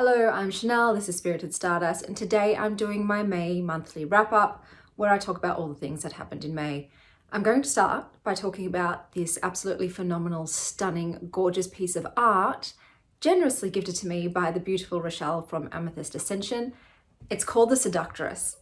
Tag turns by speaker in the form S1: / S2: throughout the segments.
S1: Hello, I'm Chanel, this is Spirited Stardust, and today I'm doing my May monthly wrap-up where I talk about all the things that happened in May. I'm going to start by talking about this absolutely phenomenal, stunning, gorgeous piece of art generously gifted to me by the beautiful Rochelle from Amethyst Ascension. It's called The Seductress.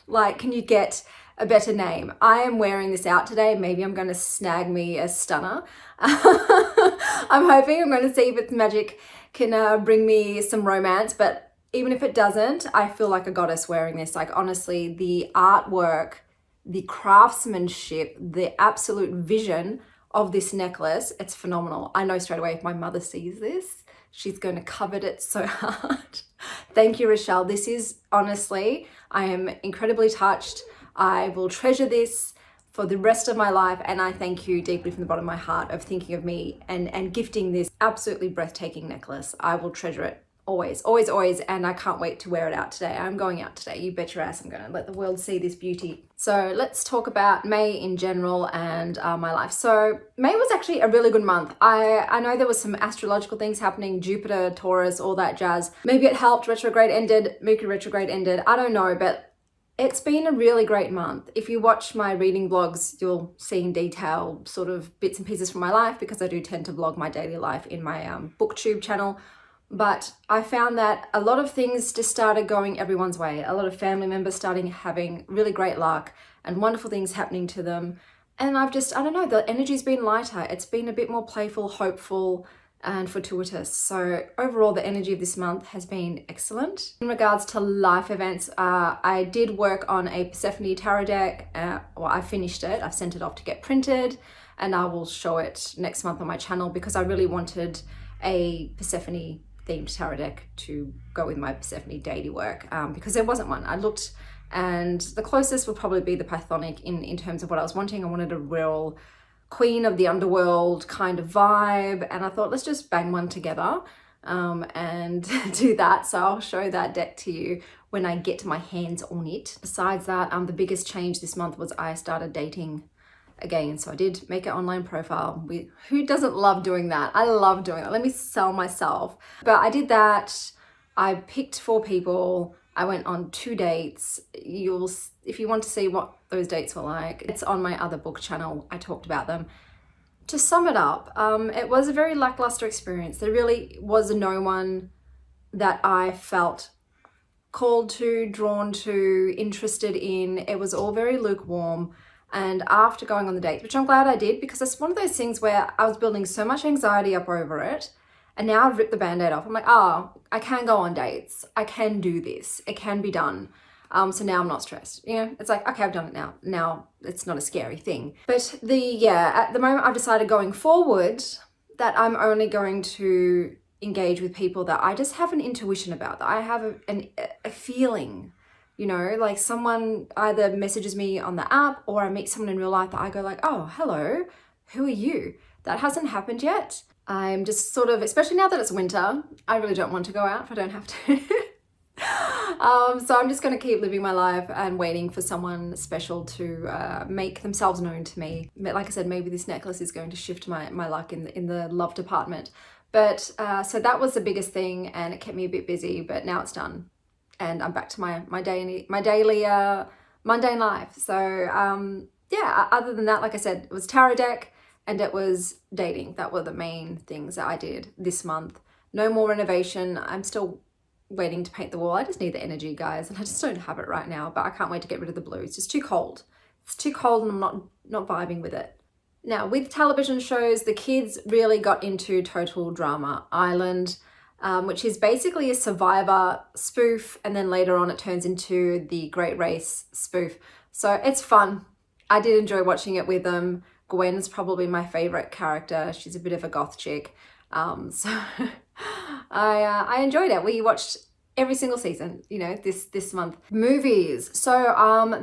S1: Like, can you get a better name? I am wearing this out today. Maybe I'm going to snag me a stunner. I'm hoping. I'm going to see if its magic can bring me some romance, but even if it doesn't, I feel like a goddess wearing this. Like, honestly, the artwork, the craftsmanship, the absolute vision of this necklace, it's phenomenal. I know straight away if my mother sees this, she's going to covet it so hard. Thank you, Rochelle. This is, honestly, I am incredibly touched. I will treasure this for the rest of my life, and I thank you deeply from the bottom of my heart of thinking of me and gifting this absolutely breathtaking necklace. I will treasure it always, always, always, and I can't wait to wear it out today. I'm going out today. You bet your ass I'm going to let the world see this beauty. So let's talk about May in general and my life. So May was actually a really good month. I know there was some astrological things happening, Jupiter, Taurus, all that jazz. Maybe it helped, retrograde ended, Mercury retrograde ended, I don't know, but it's been a really great month. If you watch my reading vlogs, you'll see in detail sort of bits and pieces from my life because I do tend to vlog my daily life in my booktube channel. But I found that a lot of things just started going everyone's way. A lot of family members starting having really great luck and wonderful things happening to them. And I don't know, the energy's been lighter. It's been a bit more playful, hopeful, and fortuitous. So overall, the energy of this month has been excellent. In regards to life events, I did work on a Persephone tarot deck. Well, I finished it. I've sent it off to get printed, and I will show it next month on my channel because I really wanted a Persephone themed tarot deck to go with my Persephone deity work because there wasn't one. I looked, and the closest would probably be the Pythonic in terms of what I was wanting. I wanted a real queen of the underworld kind of vibe, and I thought let's just bang one together and do that. So I'll show that deck to you when I get my hands on it. Besides that, the biggest change this month was I started dating again. So I did make an online profile. Who doesn't love doing that? I love doing that. Let me sell myself. But I did that. I picked 4 people. I went on 2 dates. If you want to see what those dates were like, it's on my other book channel. I talked about them. To sum it up, it was a very lackluster experience. There really was no one that I felt called to, drawn to, interested in. It was all very lukewarm. And after going on the dates, which I'm glad I did, because it's one of those things where I was building so much anxiety up over it, and now I've ripped the band-aid off. I'm like, oh, I can go on dates. I can do this. It can be done. So now I'm not stressed. You know, it's like, okay, I've done it now. Now it's not a scary thing. But at the moment I've decided going forward that I'm only going to engage with people that I just have an intuition about, that I have a feeling, you know, like someone either messages me on the app or I meet someone in real life that I go like, oh, hello, who are you? That hasn't happened yet. I'm just sort of, especially now that it's winter, I really don't want to go out if I don't have to. So I'm just going to keep living my life and waiting for someone special to make themselves known to me. Like I said, maybe this necklace is going to shift my luck in the love department. But so that was the biggest thing, and it kept me a bit busy, but now it's done. And I'm back to my daily mundane life. So other than that, like I said, it was tarot deck and it was dating. That were the main things that I did this month. No more renovation. I'm still waiting to paint the wall. I just need the energy, guys, and I just don't have it right now, but I can't wait to get rid of the blue. It's just too cold. It's too cold and I'm not vibing with it. Now, with television shows, the kids really got into Total Drama Island, which is basically a Survivor spoof, and then later on it turns into the Great Race spoof. So it's fun. I did enjoy watching it with them. Gwen's probably my favorite character. She's a bit of a goth chick. So I enjoyed it. We watched every single season, you know, this month. Movies. So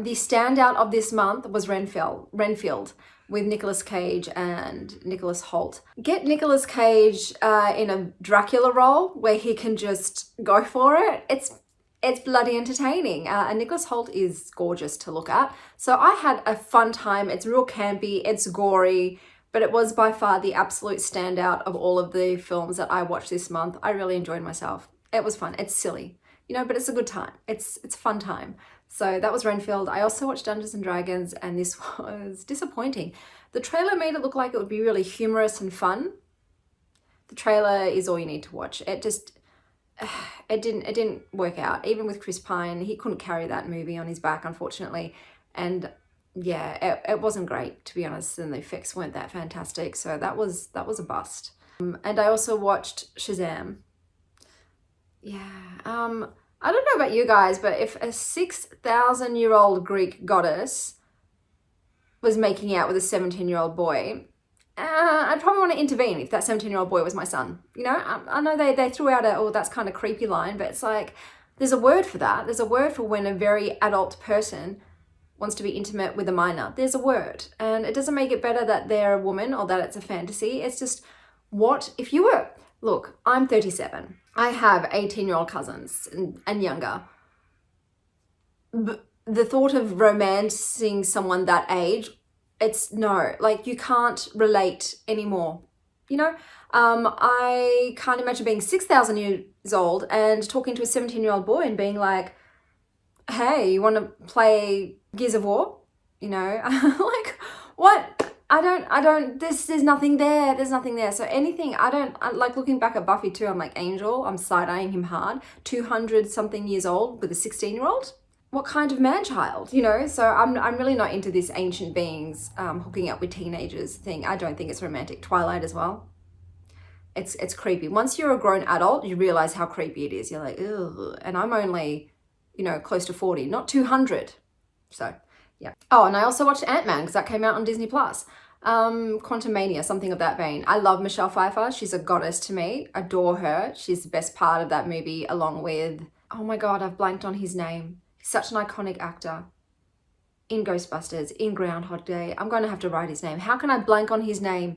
S1: the standout of this month was Renfield with Nicolas Cage and Nicholas Hoult. Get Nicolas Cage in a Dracula role where he can just go for it. It's bloody entertaining. And Nicholas Hoult is gorgeous to look at. So I had a fun time. It's real campy, it's gory, but it was by far the absolute standout of all of the films that I watched this month. I really enjoyed myself. It was fun. It's silly, you know, but it's a good time. It's a fun time. So that was Renfield. I also watched Dungeons and Dragons, and this was disappointing. The trailer made it look like it would be really humorous and fun. The trailer is all you need to watch. It didn't work out. Even with Chris Pine, he couldn't carry that movie on his back, unfortunately. And yeah, it wasn't great, to be honest, and the effects weren't that fantastic. So that was a bust. And I also watched Shazam. Yeah. I don't know about you guys, but if a 6,000-year-old Greek goddess was making out with a 17-year-old boy, I'd probably want to intervene if that 17-year-old boy was my son. You know, I know they threw out oh, that's kind of creepy line, but it's like, there's a word for that. There's a word for when a very adult person wants to be intimate with a minor. There's a word. And it doesn't make it better that they're a woman or that it's a fantasy. It's just, what if you were, look, I'm 37. I have 18-year-old cousins and younger. The thought of romancing someone that age, it's no, like you can't relate anymore. You know, I can't imagine being 6,000 years old and talking to a 17-year-old boy and being like, hey, you want to play Gears of War? You know, like what? There's nothing there. There's nothing there. So anything, I like looking back at Buffy too. I'm like, Angel, I'm side-eyeing him hard. 200 something years old with a 16-year-old. What kind of man-child, you know? So I'm really not into this ancient beings hooking up with teenagers thing. I don't think it's romantic. Twilight as well. It's creepy. Once you're a grown adult, you realize how creepy it is. You're like, ugh. And I'm only, you know, close to 40, not 200. So yeah. Oh, and I also watched Ant-Man because that came out on Disney Plus. Quantumania, something of that vein. I love Michelle Pfeiffer. She's a goddess to me. Adore her. She's the best part of that movie, along with, oh my God, I've blanked on his name. He's such an iconic actor. In Ghostbusters, in Groundhog Day. I'm going to have to write his name. How can I blank on his name?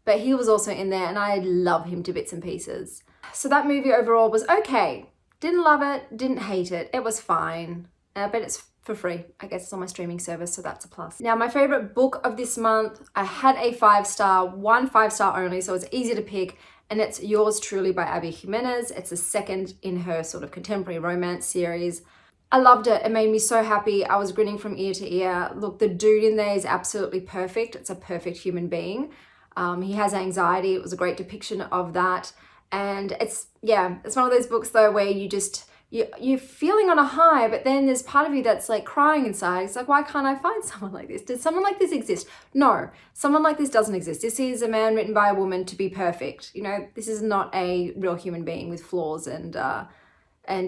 S1: But he was also in there and I love him to bits and pieces. So that movie overall was okay. Didn't love it, didn't hate it. It was fine, but it's for free. I guess it's on my streaming service, so that's a plus. Now, my favorite book of this month, I had a 5-star, one 5-star only, so it's easy to pick, and it's Yours Truly by Abby Jimenez. It's the second in her sort of contemporary romance series. I loved it. It made me so happy. I was grinning from ear to ear. Look, the dude in there is absolutely perfect. It's a perfect human being. He has anxiety. It was a great depiction of that. And it's one of those books though where you're feeling on a high, but then there's part of you that's like crying inside. It's like, why can't I find someone like this? Does someone like this exist? No, someone like this doesn't exist. This is a man written by a woman to be perfect. You know, this is not a real human being with flaws and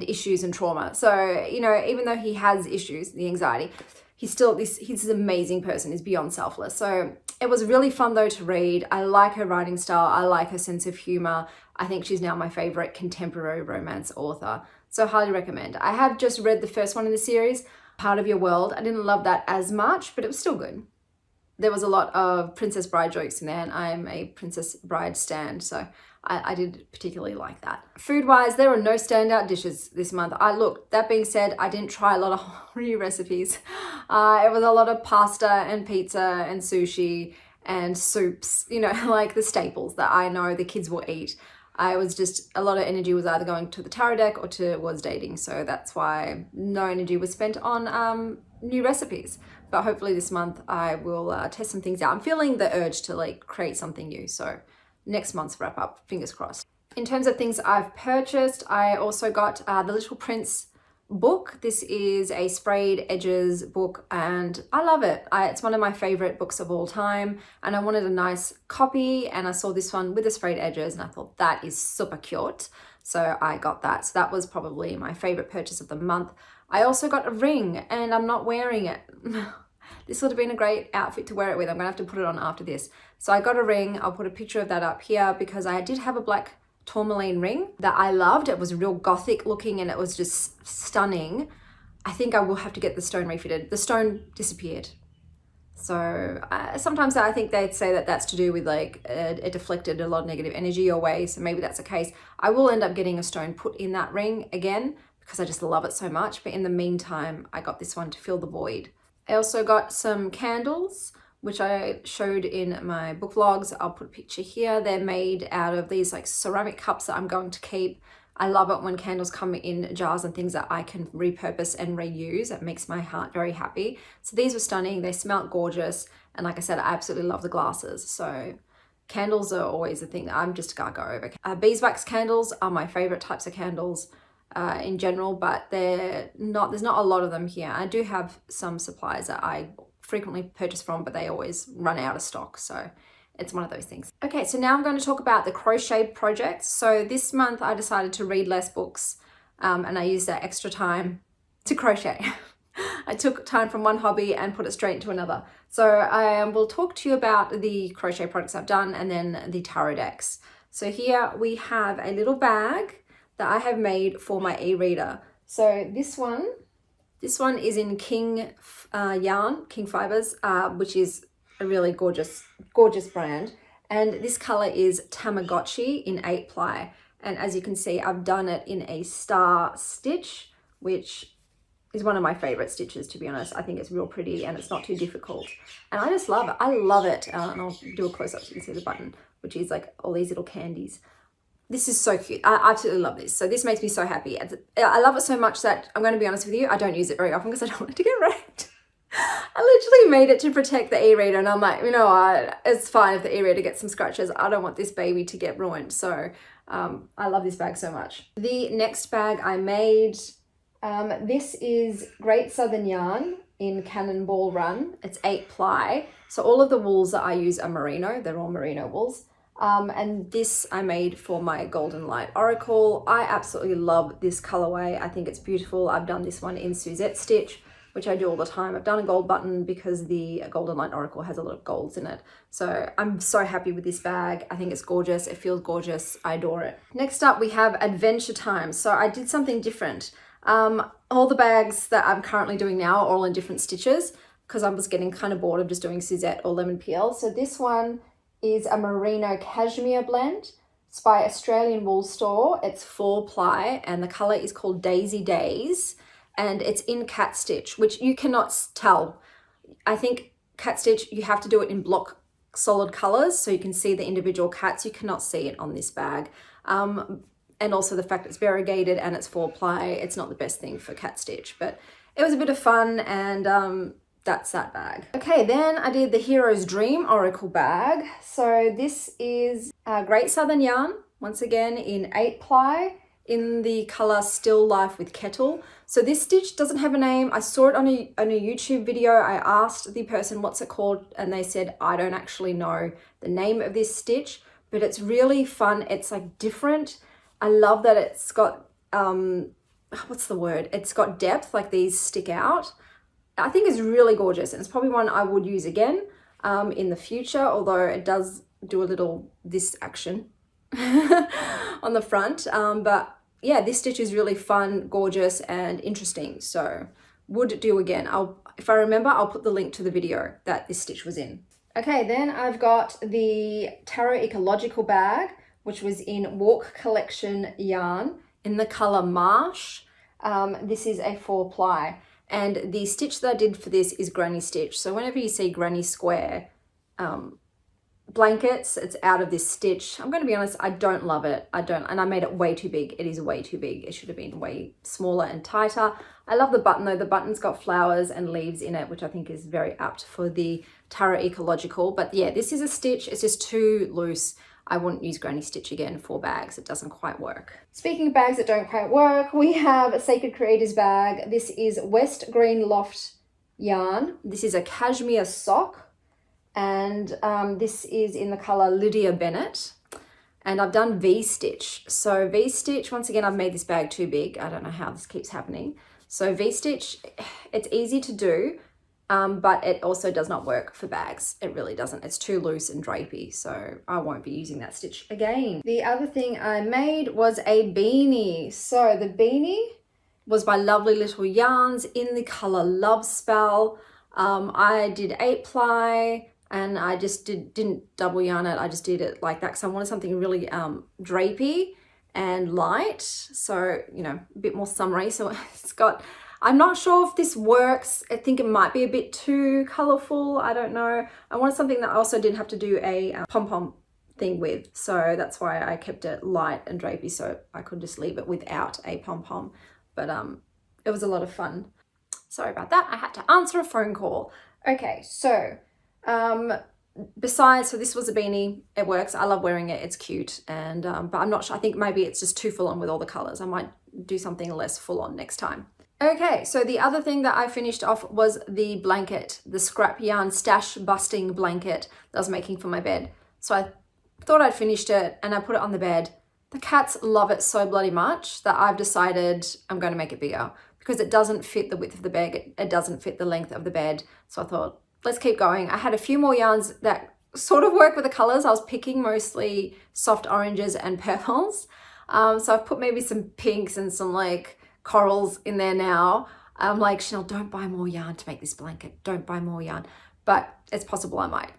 S1: issues and trauma. So, you know, even though he has issues, the anxiety, he's this amazing person. He's beyond selfless. So it was really fun though to read. I like her writing style. I like her sense of humor. I think she's now my favorite contemporary romance author. So highly recommend. I have just read the first one in the series, Part of Your World. I didn't love that as much, but it was still good. There was a lot of Princess Bride jokes in there, and I am a Princess Bride stan, so I did particularly like that. Food-wise, there were no standout dishes this month. That being said, I didn't try a lot of new recipes. It was a lot of pasta and pizza and sushi and soups, you know, like the staples that I know the kids will eat. A lot of energy was either going to the tarot deck or towards dating. So that's why no energy was spent on new recipes. But hopefully this month I will test some things out. I'm feeling the urge to like create something new. So next month's wrap up, fingers crossed. In terms of things I've purchased, I also got The Little Prince book. This is a sprayed edges book and I love it. It's one of my favorite books of all time, and I wanted a nice copy, and I saw this one with the sprayed edges and I thought that is super cute. So I got that. So that was probably my favorite purchase of the month. I also got a ring and I'm not wearing it. This would have been a great outfit to wear it with. I'm gonna have to put it on after this. So I got a ring. I'll put a picture of that up here because I did have a black tourmaline ring that I loved. It was real gothic looking and it was just stunning. I think I will have to get the stone refitted. The stone disappeared. So sometimes I think they'd say that that's to do with like it deflected a lot of negative energy your way. So maybe that's the case. I will end up getting a stone put in that ring again because I just love it so much. But in the meantime, I got this one to fill the void. I also got some candles, which I showed in my book vlogs. I'll put a picture here. They're made out of these like ceramic cups that I'm going to keep. I love it when candles come in jars and things that I can repurpose and reuse. It makes my heart very happy. So these were stunning. They smelled gorgeous. And like I said, I absolutely love the glasses. So candles are always a thing that I'm just gaga over. Beeswax candles are my favorite types of candles in general, but there's not a lot of them here. I do have some supplies that I frequently purchase from, but they always run out of stock. So it's one of those things. Okay, so now I'm going to talk about the crochet project. So this month I decided to read less books and I used that extra time to crochet. I took time from one hobby and put it straight into another. So I will talk to you about the crochet projects I've done and then the tarot decks. So here we have a little bag that I have made for my e-reader. So this one is in King yarn, King Fibers, which is a really gorgeous brand. And this color is Tamagotchi in 8 ply. And as you can see, I've done it in a star stitch, which is one of my favorite stitches, to be honest. I think it's real pretty and it's not too difficult. And I just love it. I love it. And I'll do a close up so you can see the button, which is like all these little candies. This is so cute. I absolutely love this. So this makes me so happy. I love it so much that I'm going to be honest with you, I don't use it very often because I don't want it to get wrecked. I literally made it to protect the e-reader and I'm like, you know what, it's fine if the e-reader gets some scratches. I don't want this baby to get ruined. So I love this bag so much. The next bag I made, this is Great Southern Yarn in Cannonball Run. It's 8 ply. So all of the wools that I use are merino. They're all merino wools. And this I made for my Golden Light Oracle. I absolutely love this colorway. I think it's beautiful. I've done this one in Suzette stitch, which I do all the time. I've done a gold button because the Golden Light Oracle has a lot of golds in it. So I'm so happy with this bag. I think it's gorgeous. It feels gorgeous. I adore it. Next up, we have Adventure Time. So I did something different. All the bags that I'm currently doing now are all in different stitches because I was getting kind of bored of just doing Suzette or Lemon Peel. So this one is a merino cashmere blend. It's by Australian Wool Store. It's 4 ply and the color is called Daisy Days and it's in cat stitch, which you cannot tell. I think cat stitch, you have to do it in block solid colors so you can see the individual cats. You cannot see it on this bag. And also the fact it's variegated and it's 4 ply, it's not the best thing for cat stitch, but it was a bit of fun and that's that bag. Okay, then I did the Hero's Dream Oracle bag. So this is Great Southern Yarn, once again in 8 ply in the color Still Life with Kettle. So this stitch doesn't have a name. I saw it on a YouTube video. I asked the person what's it called and they said, I don't actually know the name of this stitch, but it's really fun. It's like different. I love that it's got, what's the word? It's got depth, like these stick out. I think it's really gorgeous and it's probably one I would use again in the future, although it does do a little this action on the front. But yeah, this stitch is really fun, gorgeous and interesting. So would do again. If I remember, I'll put the link to the video that this stitch was in. Okay, then I've got the Tarot Ecological bag, which was in Walk Collection yarn in the color Marsh. This is a 4 ply. And the stitch that I did for this is granny stitch. So whenever you see granny square blankets, it's out of this stitch. I'm going to be honest, I don't love it. And I made it way too big. It is way too big. It should have been way smaller and tighter. I love the button though. The button's got flowers and leaves in it, which I think is very apt for the Tarot Ecological. But yeah, this is a stitch. It's just too loose. I wouldn't use granny stitch again for bags. It doesn't quite work. Speaking of bags that don't quite work, we have a Sacred Creators bag. This is West Green Loft yarn. This is a cashmere sock. And this is in the color Lydia Bennett. And I've done V-stitch. So V-stitch, once again, I've made this bag too big. I don't know how this keeps happening. So V-stitch, it's easy to do. But it also does not work for bags. It really doesn't. It's too loose and drapey, so I won't be using that stitch again. The other thing I made was a beanie. So the beanie was by Lovely Little Yarns in the color Love Spell. I did 8 ply and I just didn't double yarn it. I just did it like that because I wanted something really drapey and light. So, you know, a bit more summery. So it's got... I'm not sure if this works. I think it might be a bit too colorful. I don't know. I wanted something that also didn't have to do a pom-pom thing with. So that's why I kept it light and drapey, so I could just leave it without a pom-pom. But it was a lot of fun. Sorry about that. I had to answer a phone call. Okay, so besides, so this was a beanie. It works. I love wearing it. It's cute. And but I'm not sure. I think maybe it's just too full on with all the colors. I might do something less full on next time. Okay, so the other thing that I finished off was the blanket, the scrap yarn stash busting blanket that I was making for my bed. So I thought I'd finished it and I put it on the bed. The cats love it so bloody much that I've decided I'm going to make it bigger because it doesn't fit the width of the bed. It doesn't fit the length of the bed. So I thought, let's keep going. I had a few more yarns that sort of work with the colors. I was picking mostly soft oranges and purples. So I've put maybe some pinks and some like corals in there now. I'm like, Chanel, don't buy more yarn to make this blanket. Don't buy more yarn. But it's possible I might.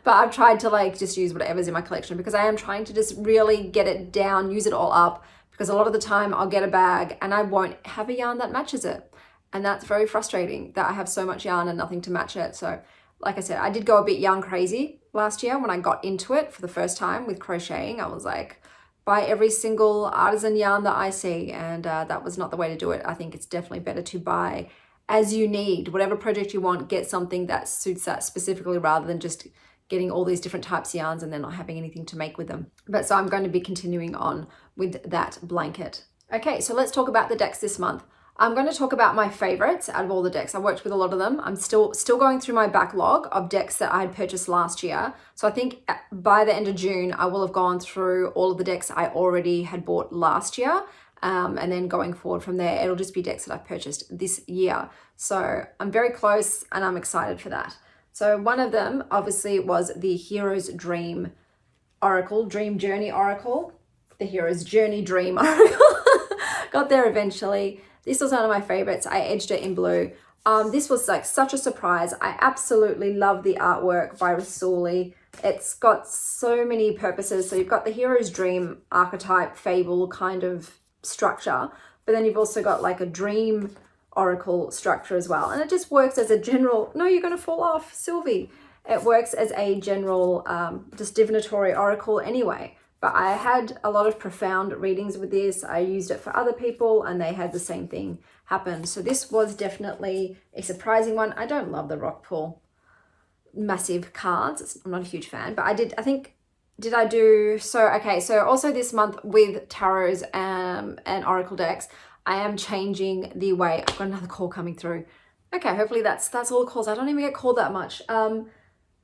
S1: But I've tried to like just use whatever's in my collection because I am trying to just really get it down, use it all up, because a lot of the time I'll get a bag and I won't have a yarn that matches it. And that's very frustrating that I have so much yarn and nothing to match it. So like I said, I did go a bit yarn crazy last year when I got into it for the first time with crocheting. I was like, buy every single artisan yarn that I see, and that was not the way to do it. I think it's definitely better to buy as you need. Whatever project you want, get something that suits that specifically rather than just getting all these different types of yarns and then not having anything to make with them. But so I'm going to be continuing on with that blanket. Okay, so let's talk about the decks this month. I'm going to talk about my favorites out of all the decks. I worked with a lot of them. I'm still going through my backlog of decks that I had purchased last year. So I think by the end of June, I will have gone through all of the decks I already had bought last year. And then going forward from there, it'll just be decks that I've purchased this year. So I'm very close and I'm excited for that. So one of them obviously was the Hero's Dream Oracle, Dream Journey Oracle, the Hero's Journey Dream Oracle. Got there eventually. This was one of my favorites. I edged it in blue. This was like such a surprise. I absolutely love the artwork by Rasuli. It's got so many purposes. So you've got the Hero's Dream archetype, fable kind of structure, but then you've also got like a dream oracle structure as well. And it just works as a general, no, you're going to fall off, Sylvie. It works as a general just divinatory oracle anyway. But I had a lot of profound readings with this. I used it for other people and they had the same thing happen. So this was definitely a surprising one. I don't love the rock pool massive cards. I'm not a huge fan, but so also this month with tarots and oracle decks, I am changing the way. I've got another call coming through. Okay, hopefully that's all the calls. I don't even get called that much.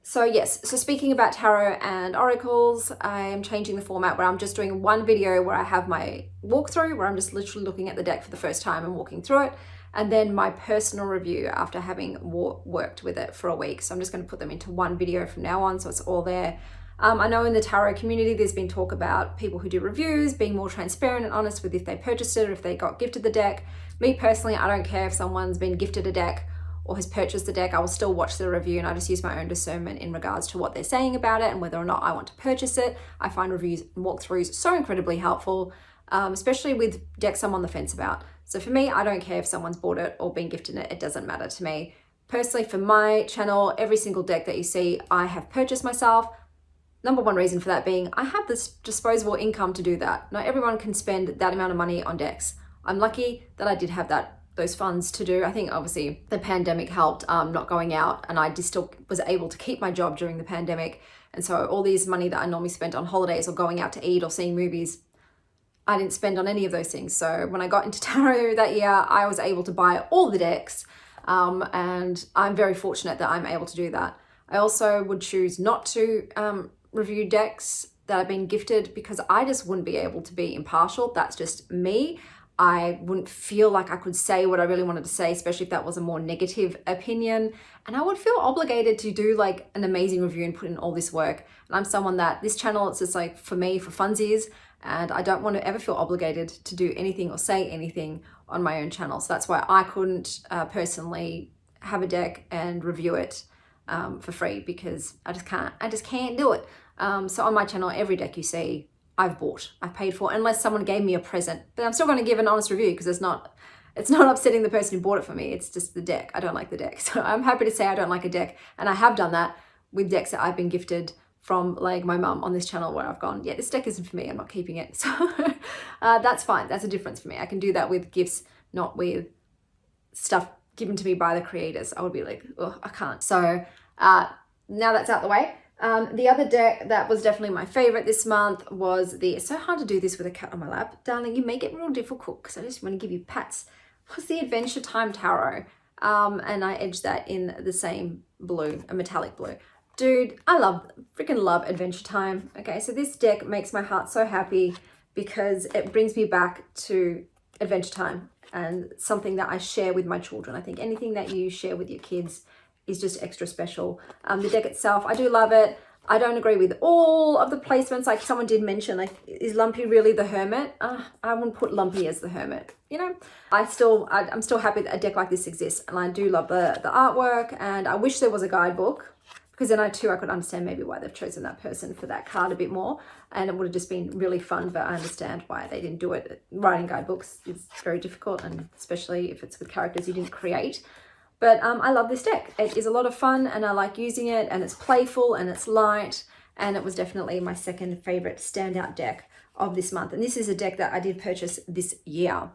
S1: So yes, so speaking about tarot and oracles, I am changing the format where I'm just doing one video where I have my walkthrough, where I'm just literally looking at the deck for the first time and walking through it, and then my personal review after having worked with it for a week. So I'm just going to put them into one video from now on, so it's all there. I know in the tarot community, there's been talk about people who do reviews being more transparent and honest with if they purchased it or if they got gifted the deck. Me personally, I don't care if someone's been gifted a deck or has purchased the deck. I will still watch the review and I just use my own discernment in regards to what they're saying about it and whether or not I want to purchase it. I find reviews and walkthroughs so incredibly helpful, especially with decks I'm on the fence about. So for me, I don't care if someone's bought it or been gifted it. It doesn't matter to me. Personally, for my channel, every single deck that you see, I have purchased myself. Number one reason for that being I have this disposable income to do that. Not everyone can spend that amount of money on decks. I'm lucky that I did have those funds to do. I think obviously the pandemic helped, not going out, and I just still was able to keep my job during the pandemic. And so all these money that I normally spent on holidays or going out to eat or seeing movies, I didn't spend on any of those things. So when I got into tarot that year, I was able to buy all the decks, and I'm very fortunate that I'm able to do that. I also would choose not to review decks that I've been gifted because I just wouldn't be able to be impartial. That's just me. I wouldn't feel like I could say what I really wanted to say, especially if that was a more negative opinion. And I would feel obligated to do like an amazing review and put in all this work. And I'm someone that this channel, it's just like for me, for funsies, and I don't want to ever feel obligated to do anything or say anything on my own channel. So that's why I couldn't personally have a deck and review it for free, because I just can't do it. So on my channel, every deck you see, I've paid for, unless someone gave me a present, but I'm still going to give an honest review because it's not upsetting the person who bought it for me. It's just the deck. I don't like the deck. So I'm happy to say I don't like a deck. And I have done that with decks that I've been gifted from like my mum on this channel where I've gone, yeah, this deck isn't for me, I'm not keeping it. So that's fine. That's a difference for me. I can do that with gifts, not with stuff given to me by the creators. I would be like, oh, I can't. So now that's out the way. The other deck that was definitely my favorite this month was it's so hard to do this with a cat on my lap. Darling, you make it real difficult because I just want to give you pats. Was the Adventure Time Tarot. And I edged that in the same blue, a metallic blue. Dude, I freaking love Adventure Time. Okay, so this deck makes my heart so happy because it brings me back to Adventure Time and something that I share with my children. I think anything that you share with your kids is just extra special. The deck itself, I do love it. I don't agree with all of the placements. Like someone did mention, like, is Lumpy really the hermit? I wouldn't put Lumpy as the hermit. You know, I'm still happy that a deck like this exists, and I do love the artwork. And I wish there was a guidebook, because then I could understand maybe why they've chosen that person for that card a bit more, and it would have just been really fun. But I understand why they didn't do it. Writing guidebooks is very difficult, and especially if it's with characters you didn't create. But I love this deck. It is a lot of fun and I like using it, and it's playful and it's light, and it was definitely my second favorite standout deck of this month. And this is a deck that I did purchase this year.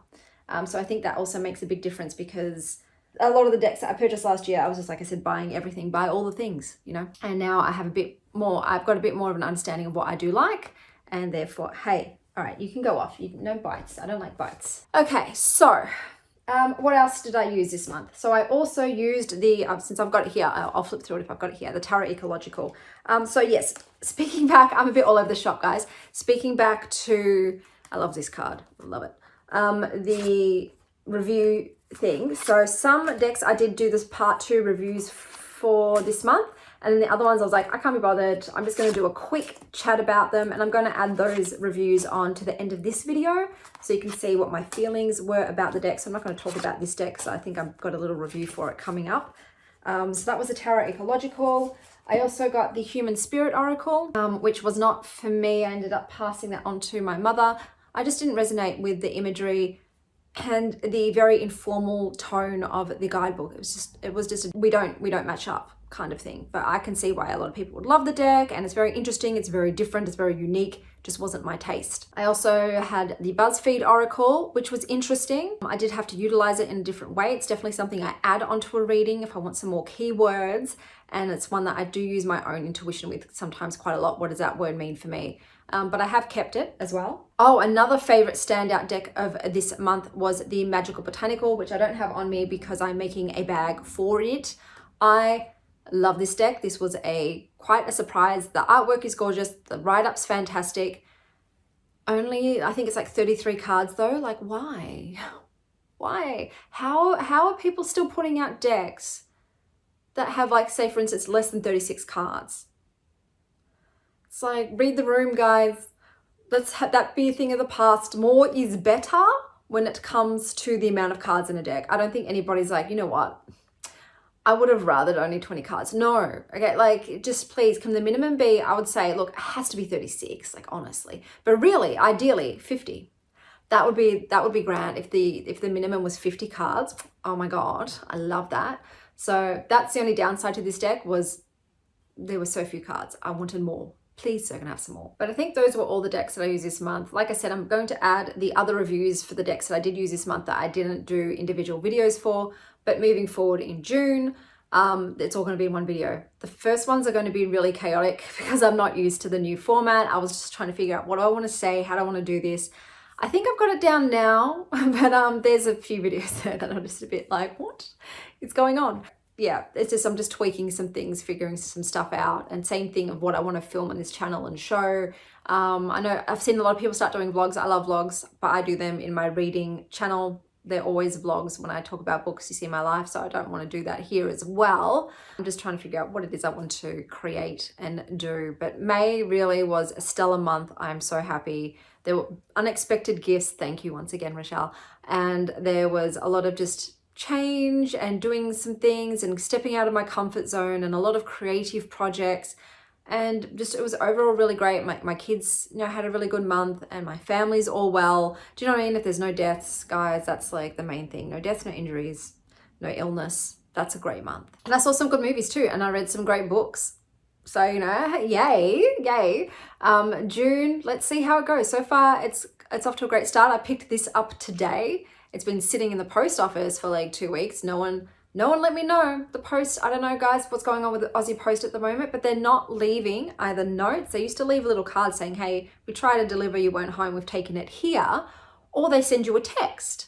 S1: So I think that also makes a big difference, because a lot of the decks that I purchased last year, I was just, like I said, buying everything, buy all the things, you know. And now I have I've got a bit more of an understanding of what I do like, and therefore, hey, all right, you can go off. No bites. I don't like bites. Okay, so what else did I use this month? So I also used since I've got it here, I'll flip through it if I've got it here, the Tarot Ecological. So yes, speaking back, I'm a bit all over the shop, guys. Speaking back to, I love this card, I love it. The review thing. So some decks I did do this part 2 reviews for this month, and then the other ones I was like, I can't be bothered. I'm just going to do a quick chat about them, and I'm going to add those reviews on to the end of this video so you can see what my feelings were about the deck. So I'm not going to talk about this deck, so I think I've got a little review for it coming up. So that was the Tarot Ecological. I also got the Human Spirit Oracle, which was not for me. I ended up passing that on to my mother. I just didn't resonate with the imagery and the very informal tone of the guidebook. It was just we don't match up kind of thing. But I can see why a lot of people would love the deck, and it's very interesting, it's very different, it's very unique. Just wasn't my taste. I also had the BuzzFeed Oracle, which was interesting. I did have to utilize it in a different way. It's definitely something I add onto a reading if I want some more keywords, and it's one that I do use my own intuition with sometimes quite a lot. What does that word mean for me? But I have kept it as well. Oh, another favorite standout deck of this month was the Magical Botanical, which I don't have on me because I'm making a bag for it. I love this deck. This was quite a surprise. The artwork is gorgeous. The write-up's fantastic. Only, I think it's like 33 cards though. Like, why? Why? How are people still putting out decks that have, like, say for instance, less than 36 cards? It's like, read the room, guys. Let's have that be a thing of the past. More is better when it comes to the amount of cards in a deck. I don't think anybody's like, you know what? I would have rathered only 20 cards. No, okay, like, just please, can the minimum be, I would say, look, it has to be 36, like, honestly. But really, ideally, 50. That would be grand if the minimum was 50 cards. Oh my God, I love that. So that's the only downside to this deck, was there were so few cards. I wanted more. Please, sir, can I have some more? But I think those were all the decks that I used this month. Like I said, I'm going to add the other reviews for the decks that I did use this month that I didn't do individual videos for. But moving forward in June, it's all going to be in one video. The first ones are going to be really chaotic because I'm not used to the new format. I was just trying to figure out what do I want to say, how do I want to do this. I think I've got it down now, but there's a few videos there that I'm just a bit like, what is going on? Yeah, it's just, I'm just tweaking some things, figuring some stuff out, and same thing of what I want to film on this channel and show. I know I've seen a lot of people start doing vlogs. I love vlogs, but I do them in my reading channel. They're always vlogs when I talk about books you see in my life, so I don't want to do that here as well. I'm just trying to figure out what it is I want to create and do. But May really was a stellar month. I'm so happy. There were unexpected gifts. Thank you once again, Rochelle. And there was a lot of just change and doing some things and stepping out of my comfort zone, and a lot of creative projects, and just it was overall really great. My kids, you know, had a really good month, and my family's all well. Do you know what I mean? If there's no deaths, guys, that's like the main thing. No deaths, no injuries, no illness. That's a great month. And I saw some good movies too, and I read some great books. So, you know, yay. June, let's see how it goes. So far, it's off to a great start. I picked this up today. It's been sitting in the post office for like 2 weeks. No one let me know. The post, I don't know, guys, what's going on with the Aussie Post at the moment, but they're not leaving either notes. They used to leave a little card saying, hey, we tried to deliver, you weren't home, we've taken it here. Or they send you a text.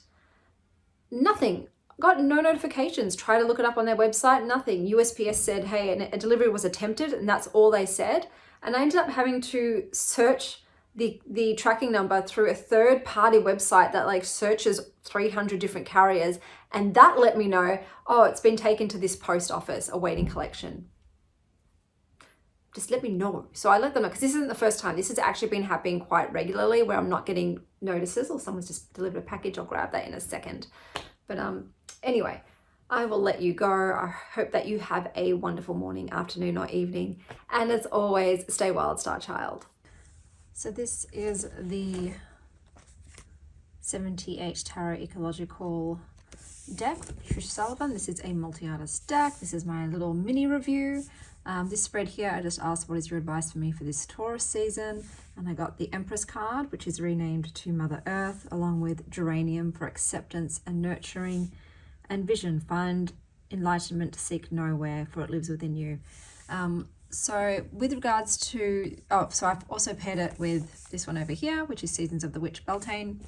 S1: Nothing. Got no notifications. Try to look it up on their website, nothing. USPS said, hey, a delivery was attempted, and that's all they said. And I ended up having to search the tracking number through a third-party website that like searches 300 different carriers, and that let me know, oh, it's been taken to this post office awaiting collection. Just let me know. So I let them know, because this isn't the first time. This has actually been happening quite regularly where I'm not getting notices, or someone's just delivered a package. I'll grab that in a second. But anyway, I will let you go. I hope that you have a wonderful morning, afternoon, or evening. And as always, stay wild, star child. So this is the 78 Tarot Ecological deck, Trish Sullivan. This is a multi-artist deck. This is my little mini review. This spread here, I just asked what is your advice for me for this Taurus season, and I got the Empress card, which is renamed to Mother Earth, along with Geranium for acceptance and nurturing, and Vision, find enlightenment, seek nowhere, for it lives within you. So with regards to, so I've also paired it with this one over here, which is Seasons of the Witch Beltane,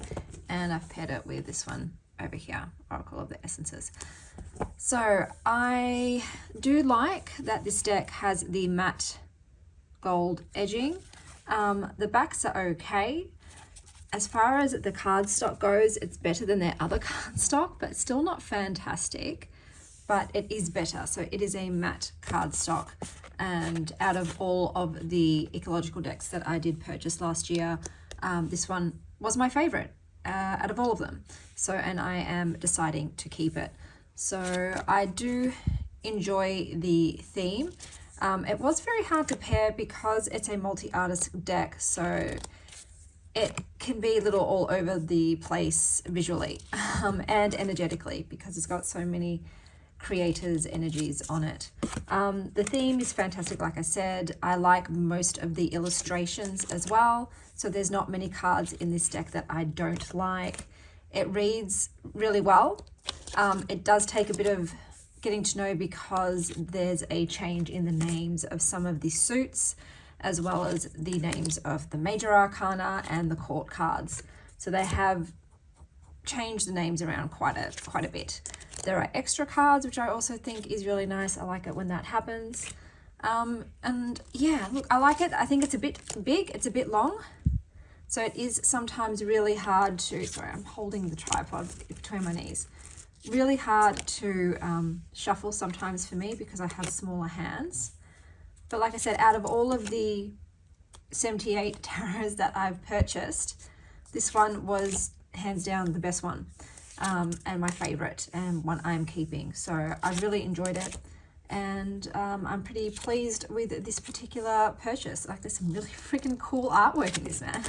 S1: and I've paired it with this one over here, Oracle of the Essences. So I do like that this deck has the matte gold edging. The backs are okay. As far as the cardstock goes, it's better than their other cardstock, but still not fantastic, but it is better. So it is a matte cardstock, and out of all of the ecological decks that I did purchase last year, this one was my favorite out of all of them. So, and I am deciding to keep it. So I do enjoy the theme. It was very hard to pair because it's a multi-artist deck, so it can be a little all over the place visually and energetically, because it's got so many creators' energies on it. The theme is fantastic, like I said. I like most of the illustrations as well, so there's not many cards in this deck that I don't like. It reads really well. It does take a bit of getting to know, because there's a change in the names of some of the suits, as well as the names of the major arcana and the court cards. So they have changed the names around quite a bit. There are extra cards, which I also think is really nice. I like it when that happens. And yeah, look, I like it. I think it's a bit big, it's a bit long. So it is sometimes really hard to, sorry, I'm holding the tripod between my knees. Really hard to shuffle sometimes for me, because I have smaller hands. But like I said, out of all of the 78 tarots that I've purchased, this one was hands down the best one, and my favorite, and one I'm keeping. So I really enjoyed it, and I'm pretty pleased with this particular purchase. Like, there's some really freaking cool artwork in this, man.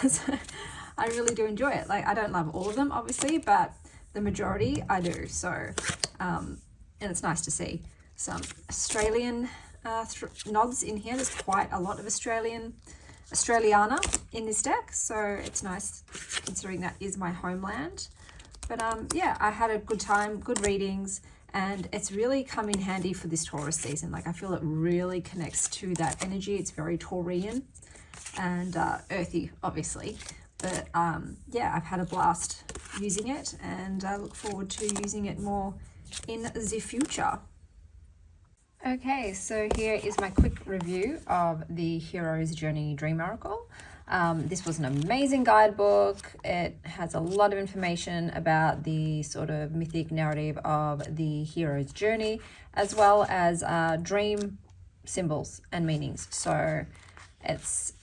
S1: So I really do enjoy it. Like, I don't love all of them, obviously, but the majority I do. So and it's nice to see some Australian nods in here. There's quite a lot of Australiana in this deck, so it's nice considering that is my homeland. But yeah, I had a good time, good readings, and it's really come in handy for this Taurus season. Like, I feel it really connects to that energy. It's very Taurian and earthy, obviously, but yeah, I've had a blast using it, and I look forward to using it more in the future. Okay, so here is my quick review of the Hero's Journey Dream Oracle. This was an amazing guidebook. It has a lot of information about the sort of mythic narrative of the hero's journey, as well as dream symbols and meanings. So it's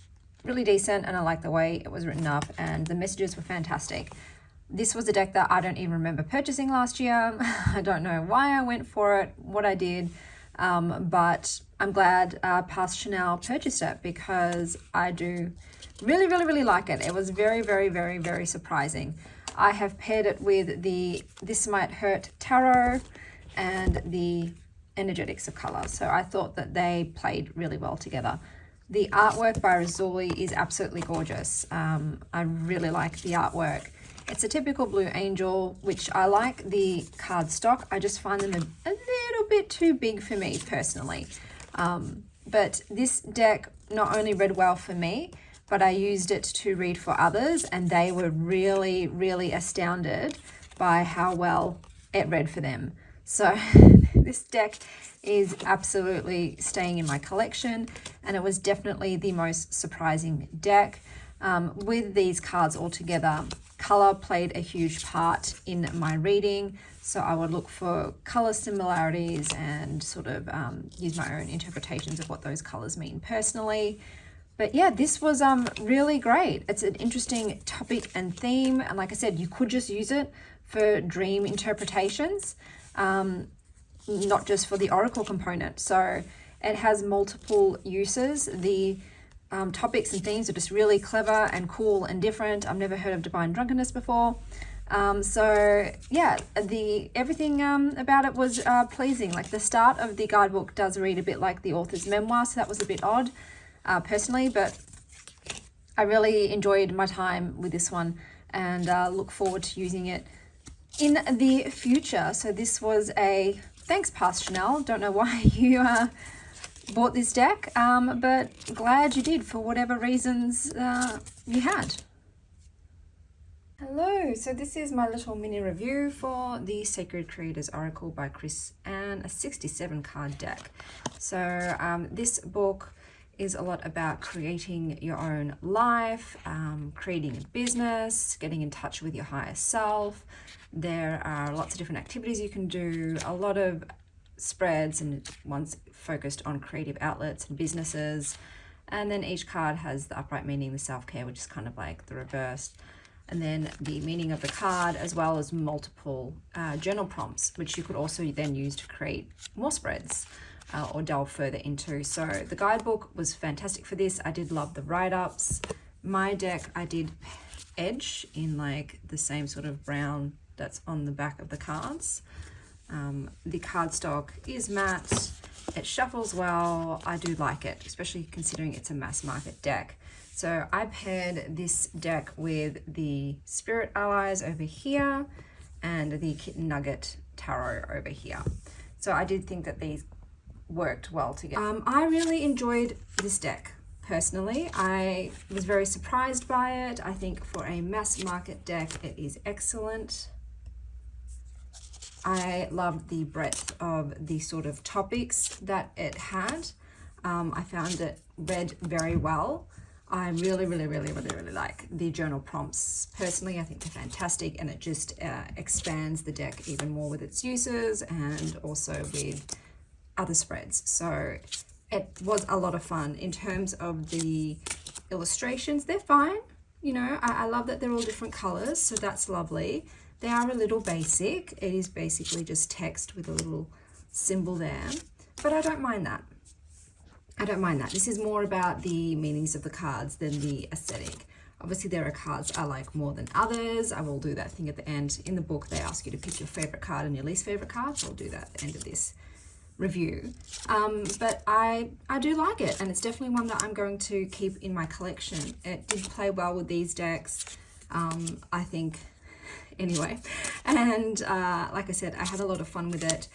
S1: really decent, and I like the way it was written up, and the messages were fantastic. This was a deck that I don't even remember purchasing last year. I don't know why I went for it, what I did. But I'm glad Past Chanel purchased it, because I do really like it. It was very surprising. I have paired it with the This Might Hurt Tarot and the energetics of color. So I thought that they played really well together. The artwork by Rizzoli is absolutely gorgeous. I really like the artwork. It's a typical blue angel, which I like the cardstock. I just find them a little bit too big for me personally. But this deck not only read well for me, but I used it to read for others, and they were really, really astounded by how well it read for them. So this deck is absolutely staying in my collection, and it was definitely the most surprising deck. With these cards all together, color played a huge part in my reading, so I would look for color similarities and sort of use my own interpretations of what those colors mean personally. But yeah, this was really great. It's an interesting topic and theme, and like I said, you could just use it for dream interpretations, not just for the oracle component. So it has multiple uses. The topics and themes are just really clever and cool and different. I've never heard of divine drunkenness before. So yeah, everything about it was pleasing. Like the start of the guidebook does read a bit like the author's memoir, so that was a bit odd personally, but I really enjoyed my time with this one, and look forward to using it in the future. So this was a thanks, past Chanel. Don't know why you bought this deck, but glad you did for whatever reasons you had. Hello, so this is my little mini review for the Sacred Creators Oracle by Chris Anne, a 67 card deck. So this book is a lot about creating your own life, creating a business, getting in touch with your higher self. There are lots of different activities you can do, a lot of spreads and ones focused on creative outlets and businesses. And then each card has the upright meaning, the self-care, which is kind of like the reverse. And then the meaning of the card, as well as multiple journal prompts, which you could also then use to create more spreads or delve further into. So the guidebook was fantastic for this. I did love the write-ups. My deck, I did edge in like the same sort of brown that's on the back of the cards. The cardstock is matte. It shuffles well. I do like it, especially considering it's a mass market deck. So I paired this deck with the Spirit Allies over here and the Kitten Nugget Tarot over here. So I did think that these worked well together. I really enjoyed this deck personally. I was very surprised by it. I think for a mass market deck, it is excellent. I loved the breadth of the sort of topics that it had. I found it read very well. I really like the journal prompts. Personally, I think they're fantastic, and it just expands the deck even more with its uses and also with other spreads. So it was a lot of fun. In terms of the illustrations, they're fine. You know, I love that they're all different colors, so that's lovely. They are a little basic. It is basically just text with a little symbol there, but I don't mind that. I don't mind that. This is more about the meanings of the cards than the aesthetic. Obviously, there are cards I like more than others. I will do that thing at the end. In the book, they ask you to pick your favorite card and your least favorite card, so I'll do that at the end of this review. But I do like it, and it's definitely one that I'm going to keep in my collection. It did play well with these decks, I think, anyway. And like I said, I had a lot of fun with it,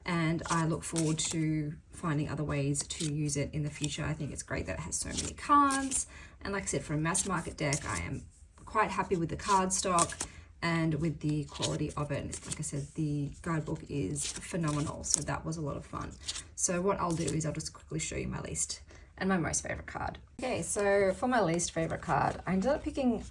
S1: and I look forward to finding other ways to use it in the future. I think it's great that it has so many cards, and like I said, for a mass market deck, I am quite happy with the card stock and with the quality of it. Like I said, the guidebook is phenomenal, so that was a lot of fun. So what I'll do is I'll just quickly show you my list and my most favorite card. Okay, so for my least favorite card, I ended up picking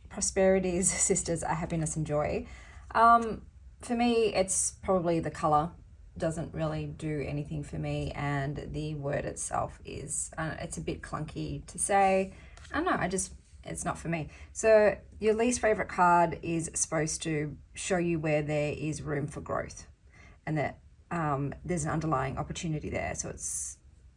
S1: Prosperity's Sisters Are Happiness and Joy. For me, it's probably the color doesn't really do anything for me, and the word itself is it's a bit clunky to say. I don't know, it's not for me. So your least favorite card is supposed to show you where there is room for growth, and that there's an underlying opportunity there. So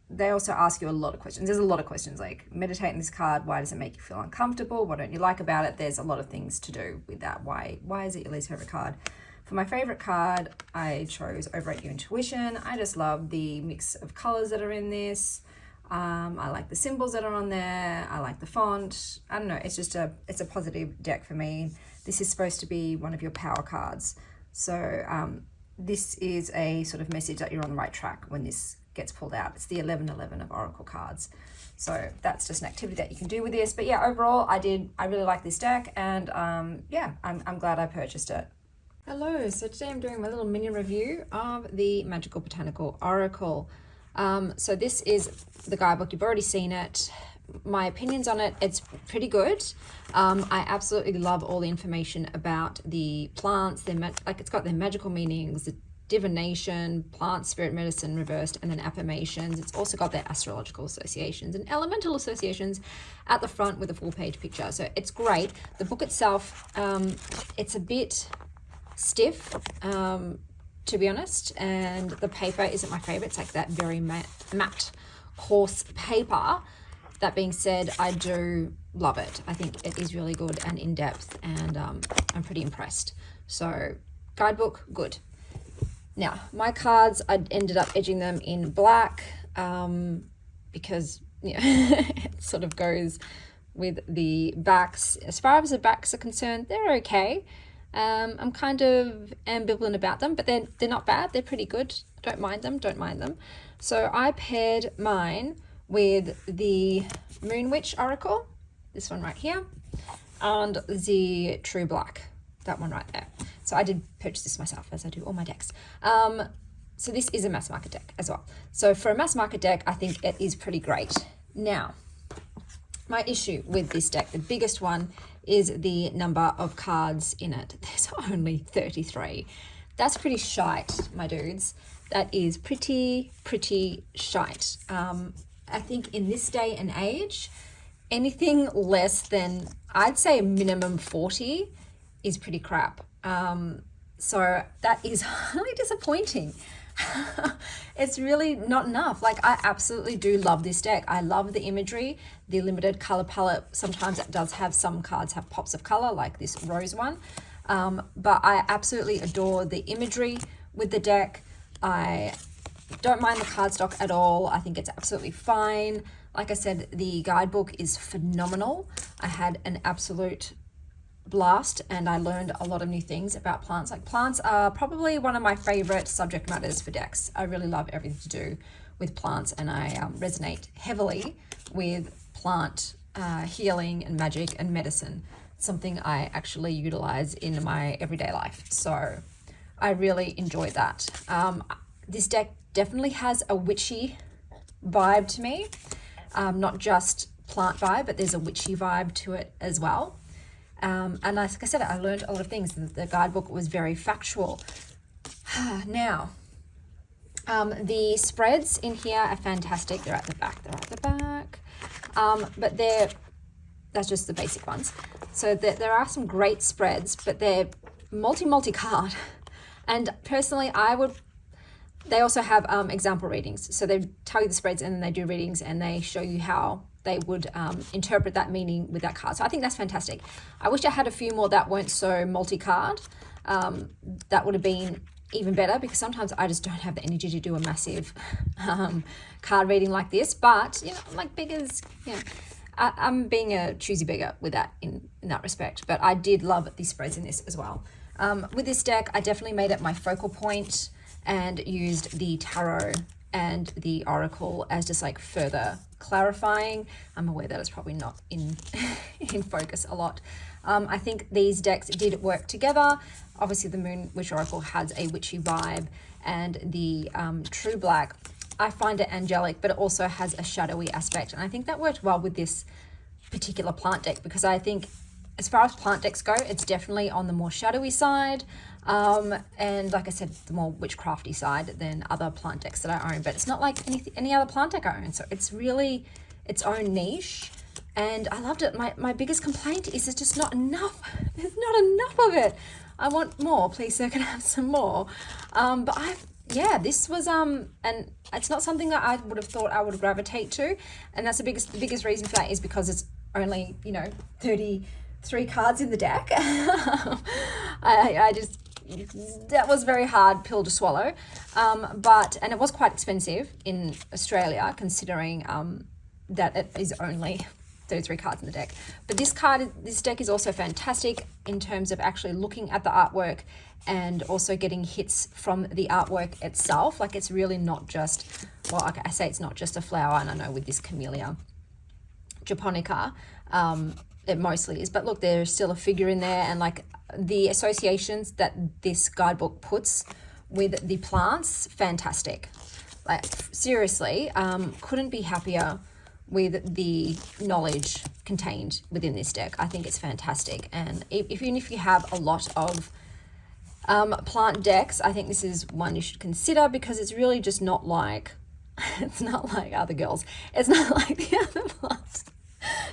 S1: they also ask you a lot of questions. There's a lot of questions like meditate in this card. Why does it make you feel uncomfortable? What don't you like about it? There's a lot of things to do with that. Why is it your least favorite card? For my favorite card, I chose Overrate Your Intuition. I just love the mix of colors that are in this. I like the symbols that are on there. I like the font. I don't know, it's just it's a positive deck for me. This is supposed to be one of your power cards. So this is a sort of message that you're on the right track when this gets pulled out. It's the 1111 of Oracle cards. So that's just an activity that you can do with this. But yeah, overall, I really like this deck, and yeah, I'm glad I purchased it. Hello, so today I'm doing my little mini review of the Magical Botanical Oracle. So this is the guidebook. You've already seen it. My opinions on it, it's pretty good. I absolutely love all the information about the plants. It's got their magical meanings, the divination, plant, spirit, medicine, reversed, and then affirmations. It's also got their astrological associations and elemental associations at the front with a full-page picture. So it's great. The book itself, it's a bit stiff, to be honest, and the paper isn't my favorite. It's like that very matte, coarse paper. That being said, I do love it. I think it is really good and in-depth, and I'm pretty impressed. So guidebook, good. Now, my cards, I ended up edging them in black because it sort of goes with the backs. As far as the backs are concerned, they're okay. I'm kind of ambivalent about them, but they're not bad. They're pretty good. Don't mind them. So I paired mine with the Moon Witch Oracle, this one right here, and the True Black, that one right there. So I did purchase this myself, as I do all my decks. So this is a mass market deck as well. So for a mass market deck, I think it is pretty great. Now, my issue with this deck, the biggest one, is the number of cards in it. There's only 33. That's pretty shite, my dudes. That is pretty shite. I think in this day and age, anything less than, I'd say a minimum 40 is pretty crap. So that is highly disappointing. It's really not enough. Like, I absolutely do love this deck. I love the imagery, the limited color palette. Sometimes it does have, some cards have pops of color, like this rose one. But I absolutely adore the imagery with the deck. I don't mind the cardstock at all. I think it's absolutely fine. Like I said, the guidebook is phenomenal. I had an absolute blast, and I learned a lot of new things about plants. Like, plants are probably one of my favorite subject matters for decks. I really love everything to do with plants, and I resonate heavily with plant healing and magic and medicine, something I actually utilize in my everyday life. So I really enjoyed that. This deck definitely has a witchy vibe to me, not just plant vibe, but there's a witchy vibe to it as well. And like I said, I learned a lot of things. The guidebook was very factual. Now, the spreads in here are fantastic. They're at the back. But that's just the basic ones. So there are some great spreads, but they're multi-card. And personally, they also have example readings. So they tell you the spreads, and then they do readings, and they show you how they would interpret that meaning with that card. So I think that's fantastic. I wish I had a few more that weren't so multi-card. That would have been even better, because sometimes I just don't have the energy to do a massive card reading like this. But, like beggars, I'm being a choosy beggar with that in that respect. But I did love the spreads in this as well. With this deck, I definitely made it my focal point and used the tarot and the oracle as just like further clarifying. I'm aware that it's probably not in focus a lot. I think these decks did work together. Obviously the Moon Witch Oracle has a witchy vibe, and the True Black, I find it angelic, but it also has a shadowy aspect, and I think that worked well with this particular plant deck, because I think as far as plant decks go, it's definitely on the more shadowy side, and like I said, the more witchcrafty side than other plant decks that I own. But it's not like any other plant deck I own, so it's really its own niche, and I loved it. My biggest complaint is there's just not enough. There's not enough of it. I want more. Please, sir, can I have some more? But this was and it's not something that I would have thought I would gravitate to, and that's the biggest reason for that is because it's only 33 cards in the deck. I just that was a very hard pill to swallow. And it was quite expensive in Australia, considering that it is only 33 cards in the deck. But this deck is also fantastic in terms of actually looking at the artwork and also getting hits from the artwork itself. Like, it's really not just, well, okay, I say it's not just a flower, and I know with this Camellia japonica, it mostly is, but look, there's still a figure in there, and like the associations that this guidebook puts with the plants, fantastic. Like, seriously, couldn't be happier with the knowledge contained within this deck. I think it's fantastic. And even if you have a lot of plant decks, I think this is one you should consider, because it's really just not like, it's not like other girls. It's not like the other plant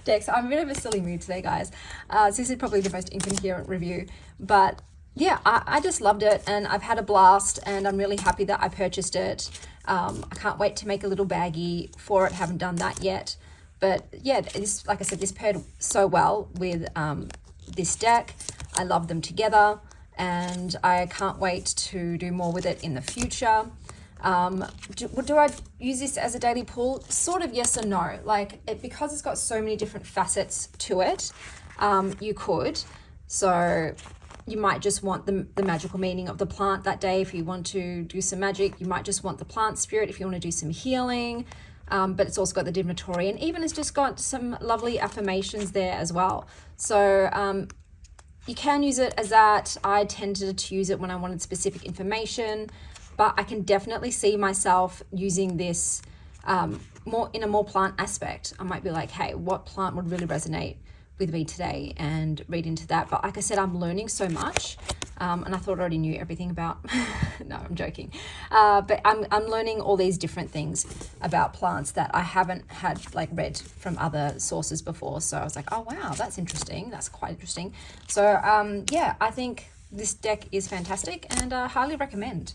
S1: decks. I'm a bit of a silly mood today, guys. So this is probably the most incoherent review, but yeah, I just loved it, and I've had a blast, and I'm really happy that I purchased it. I can't wait to make a little baggie for it. Haven't done that yet, but yeah, this, like I said, this paired so well with this deck. I love them together, and I can't wait to do more with it in the future. Do I use this as a daily pull? Sort of yes and no. Like, because it's got so many different facets to it, you could. So you might just want the magical meaning of the plant that day. If you want to do some magic, you might just want the plant spirit if you want to do some healing. But it's also got the divinatory, and even it's just got some lovely affirmations there as well. So you can use it as that. I tended to use it when I wanted specific information, but I can definitely see myself using this more in a more plant aspect. I might be like, hey, what plant would really resonate with me today, and read into that. But like I said, I'm learning so much, and I thought I already knew everything about no, I'm joking, but I'm learning all these different things about plants that I haven't had like read from other sources before. So I was like, oh wow, that's interesting, that's quite interesting. So yeah, I think this deck is fantastic, and highly recommend.